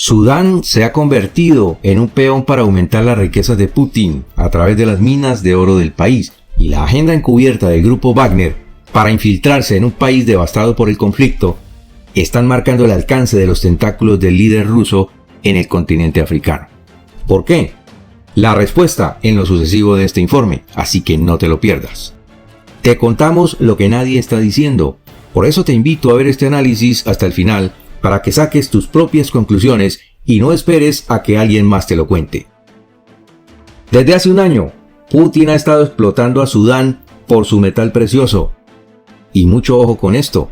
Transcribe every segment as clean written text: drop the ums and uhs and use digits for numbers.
Sudán se ha convertido en un peón para aumentar las riquezas de Putin a través de las minas de oro del país, y la agenda encubierta del grupo Wagner para infiltrarse en un país devastado por el conflicto están marcando el alcance de los tentáculos del líder ruso en el continente africano. ¿Por qué? La respuesta en lo sucesivo de este informe, así que no te lo pierdas. Te contamos lo que nadie está diciendo, por eso te invito a ver este análisis hasta el final para que saques tus propias conclusiones y no esperes a que alguien más te lo cuente. Desde hace un año, Putin ha estado explotando a Sudán por su metal precioso. Y mucho ojo con esto.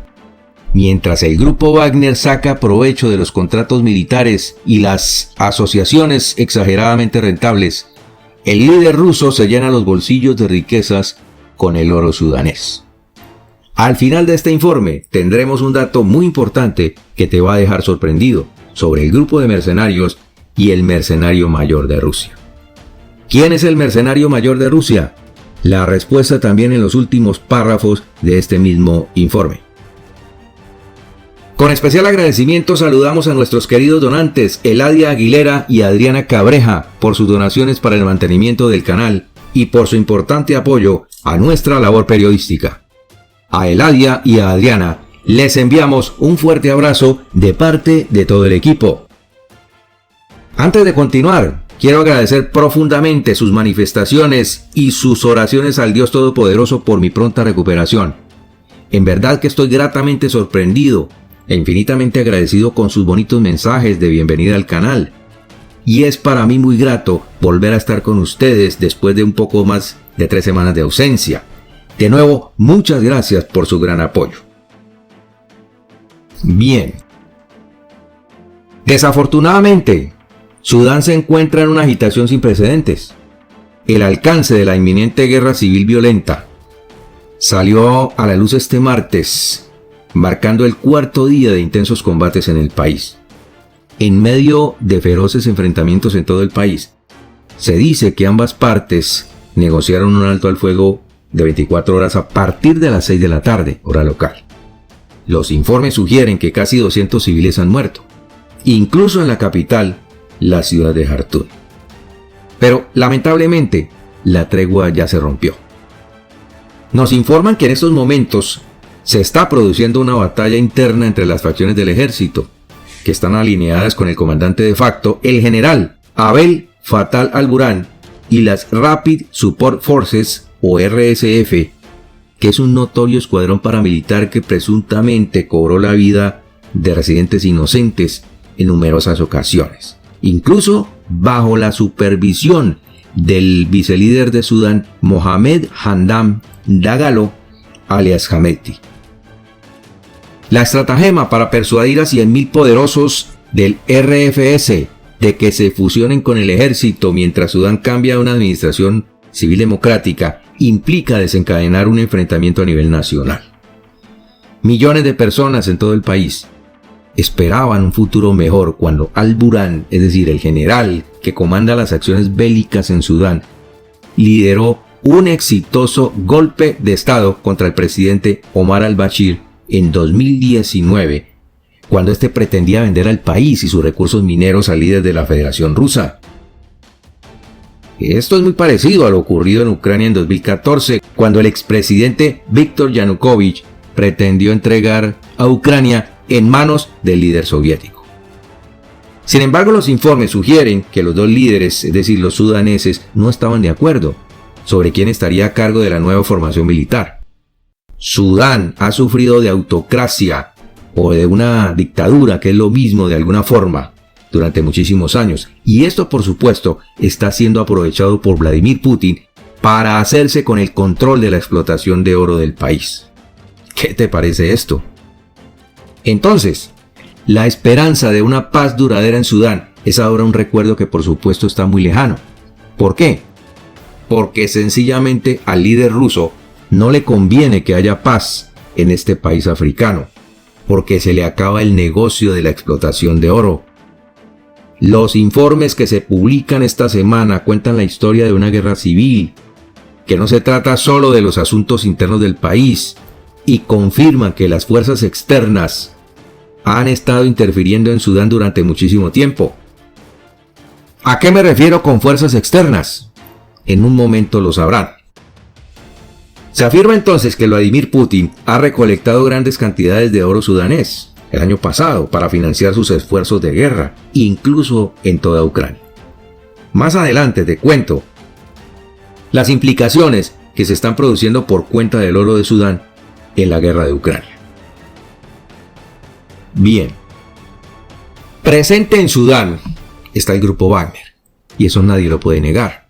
Mientras el grupo Wagner saca provecho de los contratos militares y las asociaciones exageradamente rentables, el líder ruso se llena los bolsillos de riquezas con el oro sudanés. Al final de este informe tendremos un dato muy importante que te va a dejar sorprendido sobre el grupo de mercenarios y el mercenario mayor de Rusia. ¿Quién es el mercenario mayor de Rusia? La respuesta también en los últimos párrafos de este mismo informe. Con especial agradecimiento saludamos a nuestros queridos donantes Eladia Aguilera y Adriana Cabreja por sus donaciones para el mantenimiento del canal y por su importante apoyo a nuestra labor periodística. A Eladia y a Adriana les enviamos un fuerte abrazo de parte de todo el equipo. Antes de continuar, quiero agradecer profundamente sus manifestaciones y sus oraciones al Dios Todopoderoso por mi pronta recuperación. En verdad que estoy gratamente sorprendido e infinitamente agradecido con sus bonitos mensajes de bienvenida al canal. Y es para mí muy grato volver a estar con ustedes después de un poco más de 3 semanas de ausencia. De nuevo, muchas gracias por su gran apoyo. Bien. Desafortunadamente, Sudán se encuentra en una agitación sin precedentes. El alcance de la inminente guerra civil violenta salió a la luz este martes, marcando el 4º día de intensos combates en el país. En medio de feroces enfrentamientos en todo el país, se dice que ambas partes negociaron un alto al fuego de 24 horas a partir de las 6 de la tarde, hora local. Los informes sugieren que casi 200 civiles han muerto, incluso en la capital, la ciudad de Jartum. Pero, lamentablemente, la tregua ya se rompió. Nos informan que en estos momentos se está produciendo una batalla interna entre las facciones del ejército, que están alineadas con el comandante de facto, el general Abdel Fattah al-Burhan, y las Rapid Support Forces, o RSF, que es un notorio escuadrón paramilitar que presuntamente cobró la vida de residentes inocentes en numerosas ocasiones, incluso bajo la supervisión del vicelíder de Sudán, Mohamed Hamdan Dagalo, alias Hameti. La estratagema para persuadir a 100.000 poderosos del RFS de que se fusionen con el ejército mientras Sudán cambia a una administración civil democrática implica desencadenar un enfrentamiento a nivel nacional. Millones de personas en todo el país esperaban un futuro mejor cuando al-Burhan, es decir, el general que comanda las acciones bélicas en Sudán, lideró un exitoso golpe de Estado contra el presidente Omar al-Bashir en 2019, cuando este pretendía vender al país y sus recursos mineros al líder de la Federación Rusa. Esto es muy parecido a lo ocurrido en Ucrania en 2014, cuando el expresidente Viktor Yanukovych pretendió entregar a Ucrania en manos del líder soviético. Sin embargo, los informes sugieren que los dos líderes, es decir, los sudaneses, no estaban de acuerdo sobre quién estaría a cargo de la nueva formación militar. Sudán ha sufrido de autocracia o de una dictadura, que es lo mismo de alguna forma, durante muchísimos años, y esto por supuesto está siendo aprovechado por Vladimir Putin para hacerse con el control de la explotación de oro del país. ¿Qué te parece esto? Entonces, la esperanza de una paz duradera en Sudán es ahora un recuerdo que por supuesto está muy lejano. ¿Por qué? Porque sencillamente al líder ruso no le conviene que haya paz en este país africano, porque se le acaba el negocio de la explotación de oro. Los informes que se publican esta semana cuentan la historia de una guerra civil, que no se trata solo de los asuntos internos del país, y confirman que las fuerzas externas han estado interfiriendo en Sudán durante muchísimo tiempo. ¿A qué me refiero con fuerzas externas? En un momento lo sabrán. Se afirma entonces que Vladimir Putin ha recolectado grandes cantidades de oro sudanés el año pasado para financiar sus esfuerzos de guerra, incluso en toda Ucrania. Más adelante te cuento las implicaciones que se están produciendo por cuenta del oro de Sudán en la guerra de Ucrania. Bien, presente en Sudán está el grupo Wagner, y eso nadie lo puede negar.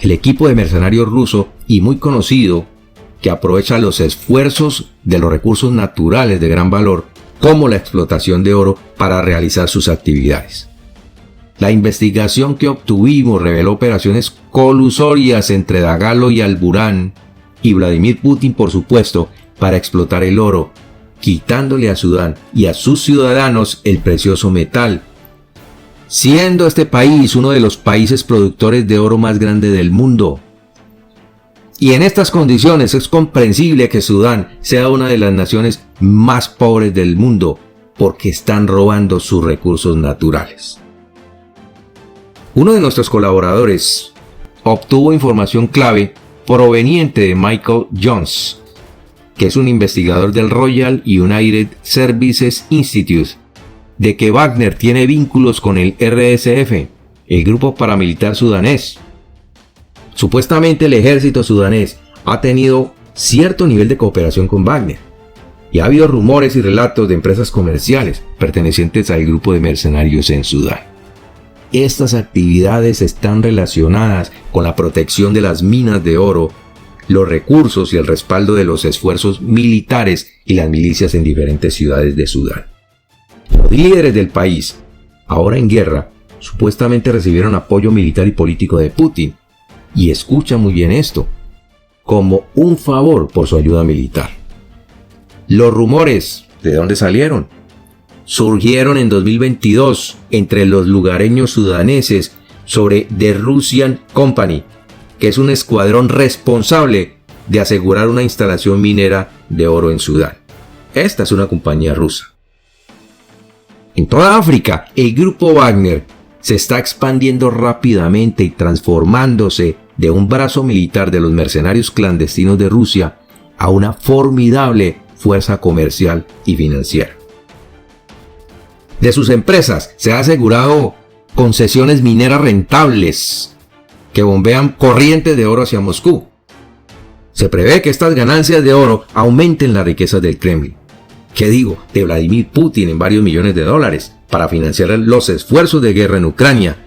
El equipo de mercenarios ruso y muy conocido que aprovecha los esfuerzos de los recursos naturales de gran valor, como la explotación de oro, para realizar sus actividades. La investigación que obtuvimos reveló operaciones colusorias entre Dagalo y Alburán y Vladimir Putin, por supuesto, para explotar el oro, quitándole a Sudán y a sus ciudadanos el precioso metal, siendo este país uno de los países productores de oro más grande del mundo. Y en estas condiciones es comprensible que Sudán sea una de las naciones más pobres del mundo, porque están robando sus recursos naturales. Uno de nuestros colaboradores obtuvo información clave proveniente de Michael Jones, que es un investigador del Royal United Services Institute, de que Wagner tiene vínculos con el RSF, el grupo paramilitar sudanés. Supuestamente el ejército sudanés ha tenido cierto nivel de cooperación con Wagner, y ha habido rumores y relatos de empresas comerciales pertenecientes al grupo de mercenarios en Sudán. Estas actividades están relacionadas con la protección de las minas de oro, los recursos y el respaldo de los esfuerzos militares y las milicias en diferentes ciudades de Sudán. Los líderes del país, ahora en guerra, supuestamente recibieron apoyo militar y político de Putin, y escucha muy bien esto, como un favor por su ayuda militar. Los rumores, ¿de dónde salieron? Surgieron en 2022 entre los lugareños sudaneses sobre The Russian Company, que es un escuadrón responsable de asegurar una instalación minera de oro en Sudán. Esta es una compañía rusa. En toda África, el grupo Wagner se está expandiendo rápidamente y transformándose de un brazo militar de los mercenarios clandestinos de Rusia a una formidable fuerza comercial y financiera. De sus empresas se ha asegurado concesiones mineras rentables que bombean corrientes de oro hacia Moscú. Se prevé que estas ganancias de oro aumenten las riquezas del Kremlin, ¿qué digo?, de Vladimir Putin, en varios millones de dólares para financiar los esfuerzos de guerra en Ucrania,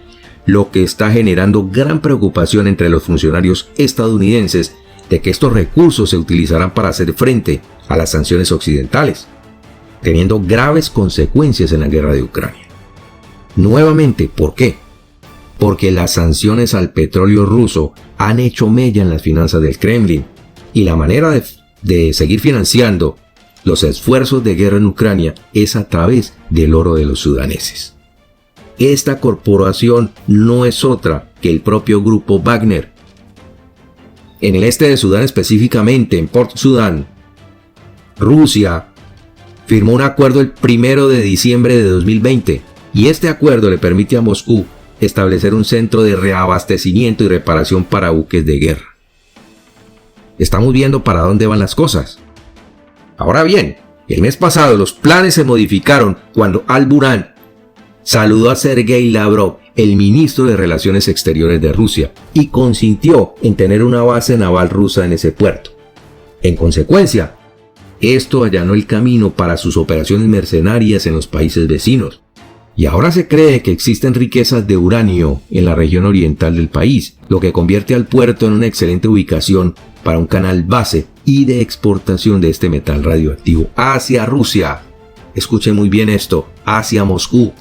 lo que está generando gran preocupación entre los funcionarios estadounidenses de que estos recursos se utilizarán para hacer frente a las sanciones occidentales, teniendo graves consecuencias en la guerra de Ucrania. Nuevamente, ¿por qué? Porque las sanciones al petróleo ruso han hecho mella en las finanzas del Kremlin, y la manera de seguir financiando los esfuerzos de guerra en Ucrania es a través del oro de los sudaneses. Esta corporación no es otra que el propio grupo Wagner. En el este de Sudán, específicamente en Port Sudán, Rusia firmó un acuerdo el 1 de diciembre de 2020, y este acuerdo le permite a Moscú establecer un centro de reabastecimiento y reparación para buques de guerra. Estamos viendo para dónde van las cosas. Ahora bien, el mes pasado los planes se modificaron cuando Alburán saludó a Sergei Lavrov, el ministro de Relaciones Exteriores de Rusia, y consintió en tener una base naval rusa en ese puerto. En consecuencia, esto allanó el camino para sus operaciones mercenarias en los países vecinos. Y ahora se cree que existen riquezas de uranio en la región oriental del país, lo que convierte al puerto en una excelente ubicación para un canal base y de exportación de este metal radioactivo hacia Rusia. Escuchen muy bien esto, hacia Moscú.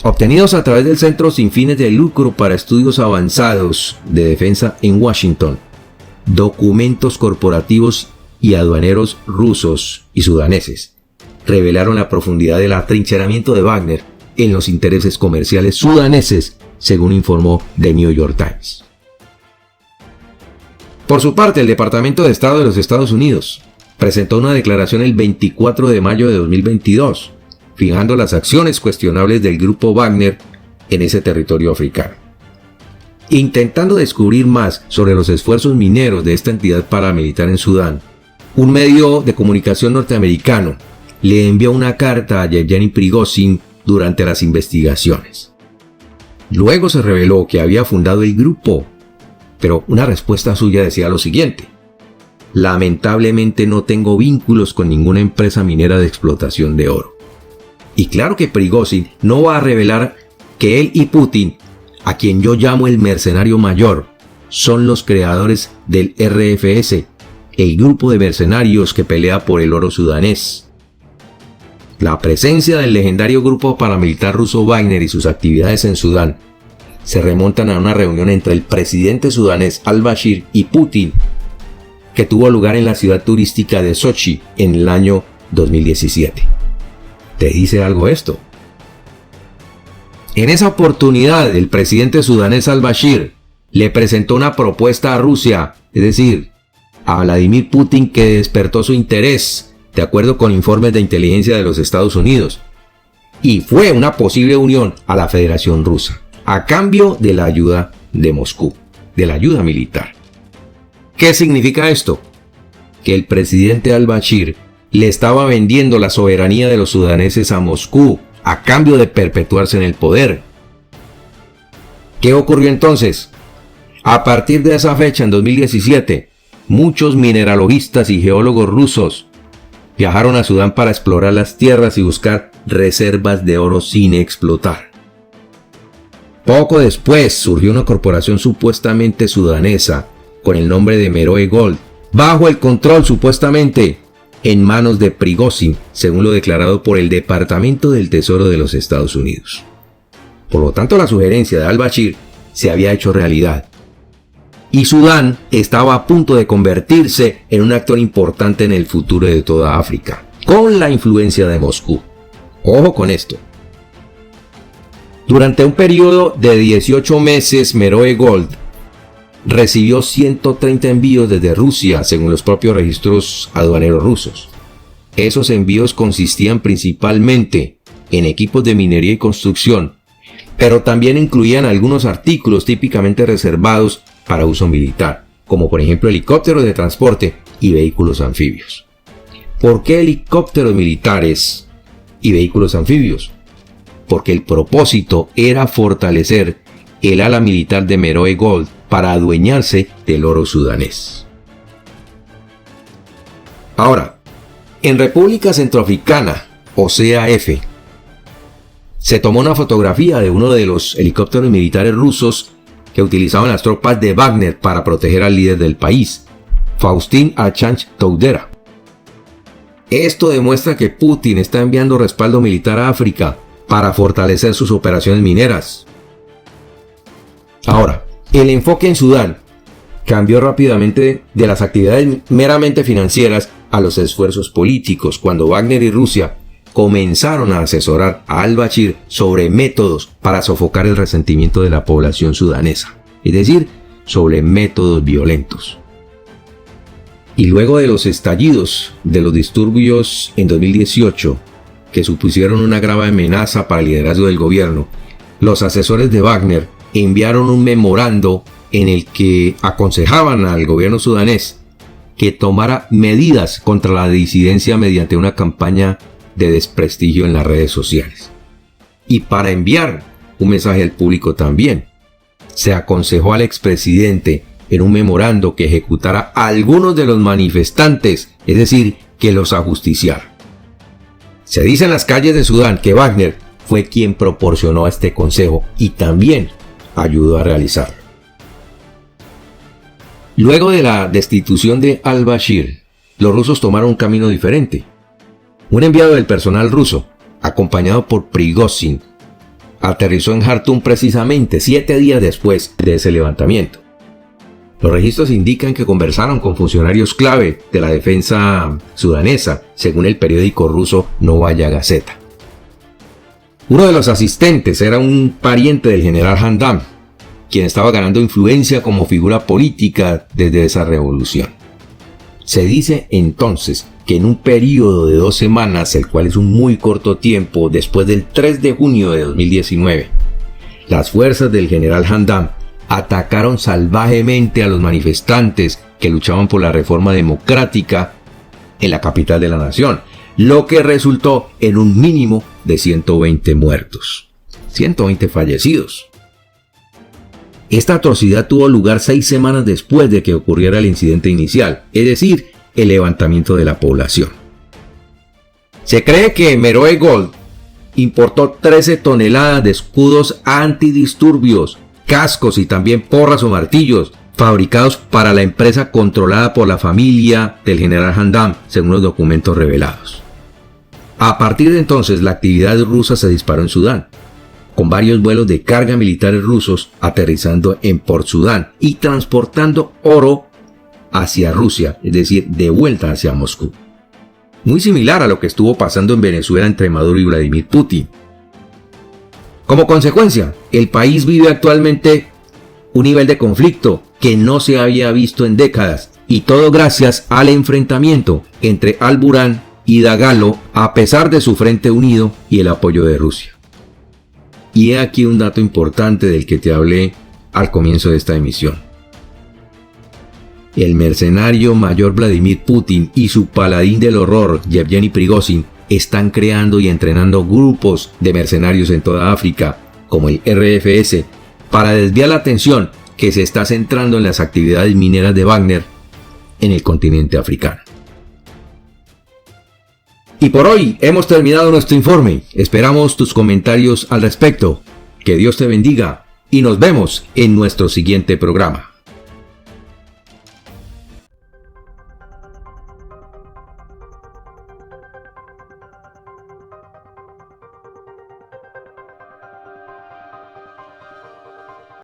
Obtenidos a través del Centro sin fines de lucro para estudios avanzados de defensa en Washington, documentos corporativos y aduaneros rusos y sudaneses revelaron la profundidad del atrincheramiento de Wagner en los intereses comerciales sudaneses, según informó The New York Times. Por su parte, el Departamento de Estado de los Estados Unidos presentó una declaración el 24 de mayo de 2022, fijando las acciones cuestionables del grupo Wagner en ese territorio africano. Intentando descubrir más sobre los esfuerzos mineros de esta entidad paramilitar en Sudán, un medio de comunicación norteamericano le envió una carta a Yevgeny Prigozhin durante las investigaciones. Luego se reveló que había fundado el grupo, pero una respuesta suya decía lo siguiente: lamentablemente no tengo vínculos con ninguna empresa minera de explotación de oro. Y claro que Prigozhin no va a revelar que él y Putin, a quien yo llamo el mercenario mayor, son los creadores del RFS, el grupo de mercenarios que pelea por el oro sudanés. La presencia del legendario grupo paramilitar ruso Wagner y sus actividades en Sudán se remontan a una reunión entre el presidente sudanés al-Bashir y Putin, que tuvo lugar en la ciudad turística de Sochi en el año 2017. ¿Te dice algo esto? En esa oportunidad, el presidente sudanés al-Bashir le presentó una propuesta a Rusia, es decir, a Vladimir Putin, que despertó su interés, de acuerdo con informes de inteligencia de los Estados Unidos, y fue una posible unión a la Federación Rusa, a cambio de la ayuda de Moscú, de la ayuda militar. ¿Qué significa esto? Que el presidente al-Bashir le estaba vendiendo la soberanía de los sudaneses a Moscú, a cambio de perpetuarse en el poder. ¿Qué ocurrió entonces? A partir de esa fecha, en 2017, muchos mineralogistas y geólogos rusos viajaron a Sudán para explorar las tierras y buscar reservas de oro sin explotar. Poco después surgió una corporación supuestamente sudanesa con el nombre de Meroe Gold, bajo el control supuestamente en manos de Prigozhin, según lo declarado por el Departamento del Tesoro de los Estados Unidos. Por lo tanto, la sugerencia de al-Bashir se había hecho realidad, y Sudán estaba a punto de convertirse en un actor importante en el futuro de toda África, con la influencia de Moscú. Ojo con esto. Durante un periodo de 18 meses, Meroe Gold recibió 130 envíos desde Rusia, según los propios registros aduaneros rusos. Esos envíos consistían principalmente en equipos de minería y construcción, pero también incluían algunos artículos típicamente reservados para uso militar, como por ejemplo helicópteros de transporte y vehículos anfibios. ¿Por qué helicópteros militares y vehículos anfibios? Porque el propósito era fortalecer el ala militar de Meroe Gold para adueñarse del oro sudanés. Ahora, en República Centroafricana, o CAF, se tomó una fotografía de uno de los helicópteros militares rusos que utilizaban las tropas de Wagner para proteger al líder del país, Faustin Archange Touadera. Esto demuestra que Putin está enviando respaldo militar a África para fortalecer sus operaciones mineras. Ahora, el enfoque en Sudán cambió rápidamente de las actividades meramente financieras a los esfuerzos políticos cuando Wagner y Rusia comenzaron a asesorar a al-Bashir sobre métodos para sofocar el resentimiento de la población sudanesa, es decir, sobre métodos violentos. Y luego de los estallidos de los disturbios en 2018, que supusieron una grave amenaza para el liderazgo del gobierno, los asesores de Wagner enviaron un memorando en el que aconsejaban al gobierno sudanés que tomara medidas contra la disidencia mediante una campaña de desprestigio en las redes sociales. Y para enviar un mensaje al público también, se aconsejó al expresidente en un memorando que ejecutara a algunos de los manifestantes, es decir, que los ajusticiara. Se dice en las calles de Sudán que Wagner fue quien proporcionó este consejo y también ayudó a realizarlo. Luego de la destitución de al-Bashir, los rusos tomaron un camino diferente. Un enviado del personal ruso, acompañado por Prigozhin, aterrizó en Jartum precisamente 7 días después de ese levantamiento. Los registros indican que conversaron con funcionarios clave de la defensa sudanesa, según el periódico ruso Novaya Gazeta. Uno de los asistentes era un pariente del general Hamdan, quien estaba ganando influencia como figura política desde esa revolución. Se dice entonces que en un periodo de 2 semanas, el cual es un muy corto tiempo después del 3 de junio de 2019, las fuerzas del general Hamdan atacaron salvajemente a los manifestantes que luchaban por la reforma democrática en la capital de la nación, lo que resultó en un mínimo de 120 muertos, 120 fallecidos. Esta atrocidad tuvo lugar 6 semanas después de que ocurriera el incidente inicial, es decir, el levantamiento de la población. Se cree que Meroe Gold importó 13 toneladas de escudos antidisturbios, cascos y también porras o martillos fabricados para la empresa controlada por la familia del general Hamdan, según los documentos revelados. A partir de entonces, la actividad rusa se disparó en Sudán, con varios vuelos de carga militares rusos aterrizando en Port Sudán y transportando oro hacia Rusia, es decir, de vuelta hacia Moscú. Muy similar a lo que estuvo pasando en Venezuela entre Maduro y Vladimir Putin. Como consecuencia, el país vive actualmente un nivel de conflicto que no se había visto en décadas, y todo gracias al enfrentamiento entre Al-Burhan y Dagalo, a pesar de su frente unido y el apoyo de Rusia. Y he aquí un dato importante del que te hablé al comienzo de esta emisión. El mercenario mayor Vladimir Putin y su paladín del horror, Yevgeny Prigozhin, están creando y entrenando grupos de mercenarios en toda África, como el RFS, para desviar la atención que se está centrando en las actividades mineras de Wagner en el continente africano. Y por hoy hemos terminado nuestro informe. Esperamos tus comentarios al respecto. Que Dios te bendiga y nos vemos en nuestro siguiente programa.